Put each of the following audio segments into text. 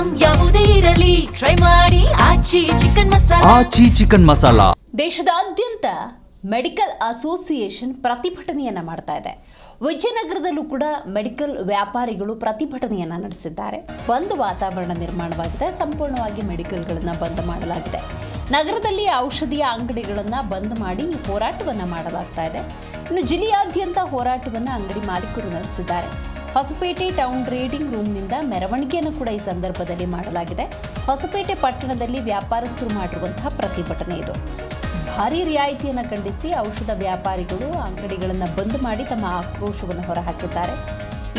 Item ಯಾವುದೇ ಇರಲಿ try ಮಾಡಿ ಆಚಿ ಚಿಕನ್ ಮಸಾಲಾ. ದೇಶದಾದ್ಯಂತ ಮೆಡಿಕಲ್ ಅಸೋಸಿಯೇಷನ್ ಪ್ರತಿಭಟನೆಯನ್ನ ಮಾಡ್ತಾ ಇದೆ. ವಿಜಯನಗರದಲ್ಲೂ ಕೂಡ ಮೆಡಿಕಲ್ ವ್ಯಾಪಾರಿಗಳು ಪ್ರತಿಭಟನೆಯನ್ನ ನಡೆಸಿದ್ದಾರೆ. ಬಂದ್ ವಾತಾವರಣ ನಿರ್ಮಾಣವಾಗಿದೆ. ಸಂಪೂರ್ಣವಾಗಿ ಮೆಡಿಕಲ್ಗಳನ್ನು ಬಂದ್ ಮಾಡಲಾಗಿದೆ. ನಗರದಲ್ಲಿ ಔಷಧಿಯ ಅಂಗಡಿಗಳನ್ನು ಬಂದ್ ಮಾಡಿ ಹೋರಾಟವನ್ನ ಮಾಡಲಾಗ್ತಾ ಇದೆ. ಇನ್ನು ಜಿಲ್ಲೆಯಾದ್ಯಂತ ಹೋರಾಟವನ್ನ ಅಂಗಡಿ ಮಾಲೀಕರು ನಡೆಸಿದ್ದಾರೆ. ಹೊಸಪೇಟೆ ಟೌನ್ ರೀಡಿಂಗ್ ರೂಮ್ನಿಂದ ಮೆರವಣಿಗೆಯನ್ನು ಕೂಡ ಈ ಸಂದರ್ಭದಲ್ಲಿ ಮಾಡಲಾಗಿದೆ. ಹೊಸಪೇಟೆ ಪಟ್ಟಣದಲ್ಲಿ ವ್ಯಾಪಾರಸ್ಥರು ಮಾಡಿರುವಂತಹ ಪ್ರತಿಭಟನೆ ಇದು. ಭಾರೀ ರಿಯಾಯಿತಿಯನ್ನು ಖಂಡಿಸಿ ಔಷಧ ವ್ಯಾಪಾರಿಗಳು ಅಂಗಡಿಗಳನ್ನು ಬಂದ್ ಮಾಡಿ ತಮ್ಮ ಆಕ್ರೋಶವನ್ನು ಹೊರಹಾಕಿದ್ದಾರೆ.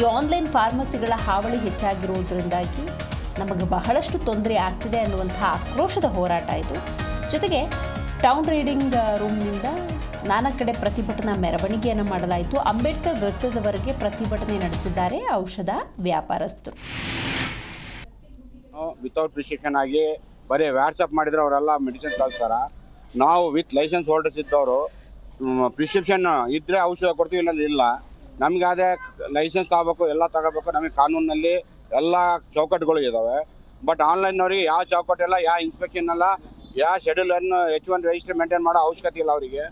ಈ ಆನ್ಲೈನ್ ಫಾರ್ಮಸಿಗಳ ಹಾವಳಿ ಹೆಚ್ಚಾಗಿರುವುದರಿಂದಾಗಿ ನಮಗೆ ಬಹಳಷ್ಟು ತೊಂದರೆ ಆಗ್ತಿದೆ ಅನ್ನುವಂತಹ ಆಕ್ರೋಶದ ಹೋರಾಟ ಇದು. ಜೊತೆಗೆ ಟೌನ್ ರೀಡಿಂಗ್ ರೂಮ್ನಿಂದ ನಾನಾ ಕಡೆ ಪ್ರತಿಭಟನಾ ಮೆರವಣಿಗೆಯನ್ನು ಮಾಡಲಾಯಿತು. ಅಂಬೇಡ್ಕರ್ ವೃತ್ತದವರೆಗೆ ಪ್ರತಿಭಟನೆ ನಡೆಸಿದ್ದಾರೆ ಔಷಧ ವ್ಯಾಪಾರಸ್ಥರು. ವಿತೌಟ್ ಪ್ರಿಸ್ಕ್ರಿಪ್ಷನ್ ಆಗಿ ಬರೀ ವಾಟ್ಸಪ್ ಮಾಡಿದ್ರೆ ಅವರೆಲ್ಲ ಮೆಡಿಸಿನ್ ಕಳಿಸ್ತಾರ. ನಾವು ವಿತ್ ಲೈಸೆನ್ಸ್ ಹೋಲ್ಡರ್ಸ್ ಇದ್ದವರು ಪ್ರಿಸ್ಕ್ರಿಪ್ಷನ್ ಇದ್ರೆ ಔಷಧ ಕೊಡ್ತೀವಿ, ಇಲ್ಲಾಂದ್ರೆ ಇಲ್ಲ. ನಮ್ಗೆ ಅದೇ ಲೈಸೆನ್ಸ್ ತಗೋಬೇಕು, ಎಲ್ಲ ತಗೋಬೇಕು. ನಮಗೆ ಕಾನೂನಲ್ಲಿ ಎಲ್ಲ ಚೌಕಟ್ಟುಗಳು ಇದಾವೆ. ಬಟ್ ಆನ್ಲೈನ್ನವ್ರಿಗೆ ಯಾವ ಚೌಕಟ್ಟಿಲ್ಲ, ಯಾವ ಇನ್ಸ್ಪೆಕ್ಷನ್ ಅಲ್ಲ, ಯಾವ ಶೆಡ್ಯೂಲ್ ಅನ್ನು H1 ರಿಜಿಸ್ಟರ್ ಮೇಂಟೈನ್ ಮಾಡೋ ಅವಶ್ಯಕತೆ ಇಲ್ಲ ಅವರಿಗೆ.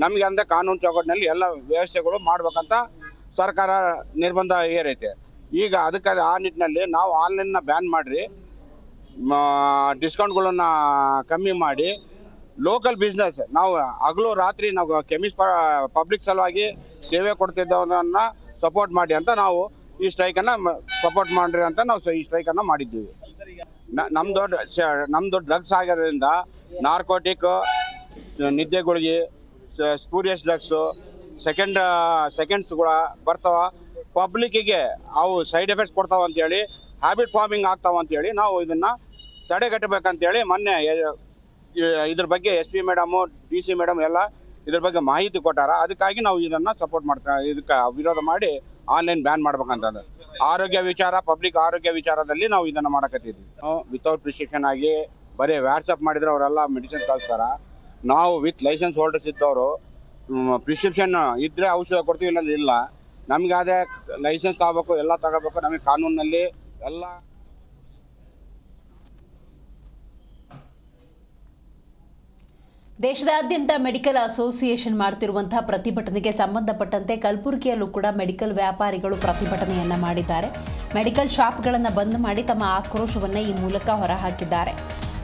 ನಮಗೆ ಅಂದರೆ ಕಾನೂನು ಚೌಕಟ್ಟಿನಲ್ಲಿ ಎಲ್ಲ ವ್ಯವಸ್ಥೆಗಳು ಮಾಡ್ಬೇಕಂತ ಸರ್ಕಾರ ನಿರ್ಬಂಧ ಏರೈತೆ. ಈಗ ಅದಕ್ಕೆ ಆ ನಿಟ್ಟಿನಲ್ಲಿ ನಾವು ಆನ್ಲೈನ್ನ ಬ್ಯಾನ್ ಮಾಡಿರಿ, ಡಿಸ್ಕೌಂಟ್ಗಳನ್ನ ಕಮ್ಮಿ ಮಾಡಿ ಲೋಕಲ್ ಬಿಸ್ನೆಸ್ ನಾವು ಹಗಲು ರಾತ್ರಿ ನಾವು ಕೆಮಿಸ್ಟ್ ಪಬ್ಲಿಕ್ ಸಲುವಾಗಿ ಸೇವೆ ಕೊಡ್ತಿದ್ದವನ್ನ ಸಪೋರ್ಟ್ ಮಾಡಿ ಅಂತ ನಾವು ಈ ಸ್ಟ್ರೈಕನ್ನು ಸಪೋರ್ಟ್ ಮಾಡ್ರಿ ಅಂತ ನಾವು ಈ ಸ್ಟ್ರೈಕನ್ನು ಮಾಡಿದ್ದೀವಿ. ನಮ್ದು ಡ್ರಗ್ಸ್ ಆಗೋದ್ರಿಂದ ನಾರ್ಕೋಟಿಕ್, ನಿದ್ದೆ ಗುಳಿಗೆ, ಸ್ಪೂರಿಯಸ್ ಡ್ರಗ್ಸು, ಸೆಕೆಂಡ್ಸ್ಗಳ ಬರ್ತಾವ. ಪಬ್ಲಿಕ್ಕಿಗೆ ಅವು ಸೈಡ್ ಎಫೆಕ್ಟ್ಸ್ ಕೊಡ್ತಾವ ಅಂತೇಳಿ, ಹ್ಯಾಬಿಟ್ ಫಾರ್ಮಿಂಗ್ ಆಗ್ತಾವ ಅಂತೇಳಿ ನಾವು ಇದನ್ನು ತಡೆಗಟ್ಟಬೇಕಂತೇಳಿ ಮೊನ್ನೆ ಇದ್ರ ಬಗ್ಗೆ SP ಮೇಡಮು, DC ಮೇಡಮ್ ಎಲ್ಲ ಇದ್ರ ಬಗ್ಗೆ ಮಾಹಿತಿ ಕೊಟ್ಟಾರ. ಅದಕ್ಕಾಗಿ ನಾವು ಇದನ್ನು ಸಪೋರ್ಟ್ ಇದಕ್ಕೆ ವಿರೋಧ ಮಾಡಿ ಆನ್ಲೈನ್ ಬ್ಯಾನ್ ಮಾಡ್ಬೇಕಂತಂದ್ರೆ ಆರೋಗ್ಯ ವಿಚಾರ, ಪಬ್ಲಿಕ್ ಆರೋಗ್ಯ ವಿಚಾರದಲ್ಲಿ ನಾವು ಇದನ್ನು ಮಾಡಕತ್ತಿದ್ವಿ. ವಿತೌಟ್ ಪ್ರಿಸ್ಕ್ರಿಪ್ಷನ್ ಆಗಿ ಬರೀ ವಾಟ್ಸಪ್ ಮಾಡಿದ್ರೆ ಅವರೆಲ್ಲ ಮೆಡಿಸಿನ್ ಕಳಿಸ್ತಾರ. ನಾವು ವಿತ್ ಲೈಸೆನ್ಸ್ ಹೋಲ್ಡರ್ಸ್ ಇದ್ದವರು ಪ್ರಿಸ್ಕ್ರಿಪ್ಷನ್ ಇದ್ರೆ ಔಷಧ ಕೊಡ್ತೀವಿ, ಇಲ್ಲಾಂದ್ರೆ ಇಲ್ಲ. ನಮ್ಗೆ ಅದೇ ಲೈಸೆನ್ಸ್ ತಗೋಬೇಕು, ಎಲ್ಲ ತಗೋಬೇಕು. ನಮಗೆ ಕಾನೂನಲ್ಲಿ ಎಲ್ಲ ದೇಶದಾದ್ಯಂತ ಮೆಡಿಕಲ್ ಅಸೋಸಿಯೇಷನ್ ಮಾಡ್ತಿರುವಂತಹ ಪ್ರತಿಭಟನೆಗೆ ಸಂಬಂಧಪಟ್ಟಂತೆ ಕಲಬುರಗಿಯಲ್ಲೂ ಕೂಡ ಮೆಡಿಕಲ್ ವ್ಯಾಪಾರಿಗಳು ಪ್ರತಿಭಟನೆಯನ್ನ ಮಾಡಿದ್ದಾರೆ. ಮೆಡಿಕಲ್ ಶಾಪ್ಗಳನ್ನು ಬಂದ್ ಮಾಡಿ ತಮ್ಮ ಆಕ್ರೋಶವನ್ನು ಈ ಮೂಲಕ ಹೊರಹಾಕಿದ್ದಾರೆ.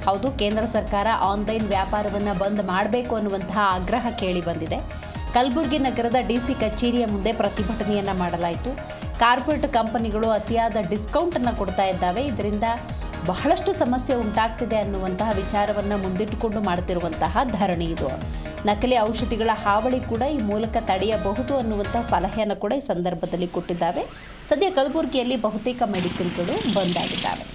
ಹೌದು, ಕೇಂದ್ರ ಸರ್ಕಾರ ಆನ್ಲೈನ್ ವ್ಯಾಪಾರವನ್ನು ಬಂದ್ ಮಾಡಬೇಕು ಅನ್ನುವಂತಹ ಆಗ್ರಹ ಕೇಳಿ ಬಂದಿದೆ. ಕಲಬುರಗಿ ನಗರದ DC ಕಚೇರಿಯ ಮುಂದೆ ಪ್ರತಿಭಟನೆಯನ್ನ ಮಾಡಲಾಯಿತು. ಕಾರ್ಪೊರೇಟ್ ಕಂಪನಿಗಳು ಅತಿಯಾದ ಡಿಸ್ಕೌಂಟ್ ಅನ್ನು ಕೊಡ್ತಾ ಇದ್ದಾವೆ. ಇದರಿಂದ ಬಹಳಷ್ಟು ಸಮಸ್ಯೆ ಉಂಟಾಗ್ತಿದೆ ಅನ್ನುವಂತಹ ವಿಚಾರವನ್ನು ಮುಂದಿಟ್ಟುಕೊಂಡು ಮಾಡುತ್ತಿರುವಂತಹ ಧರಣಿ ಇದು. ನಕಲಿ ಔಷಧಿಗಳ ಹಾವಳಿ ಕೂಡ ಈ ಮೂಲಕ ತಡೆಯಬಹುದು ಅನ್ನುವಂತಹ ಸಲಹೆಯನ್ನು ಕೂಡ ಈ ಸಂದರ್ಭದಲ್ಲಿ ಕೊಟ್ಟಿದ್ದಾವೆ. ಸದ್ಯ ಕಲಬುರಗಿಯಲ್ಲಿ ಬಹುತೇಕ ಮೆಡಿಕಲ್ಗಳು ಬಂದ್ ಆಗಿದ್ದಾವೆ.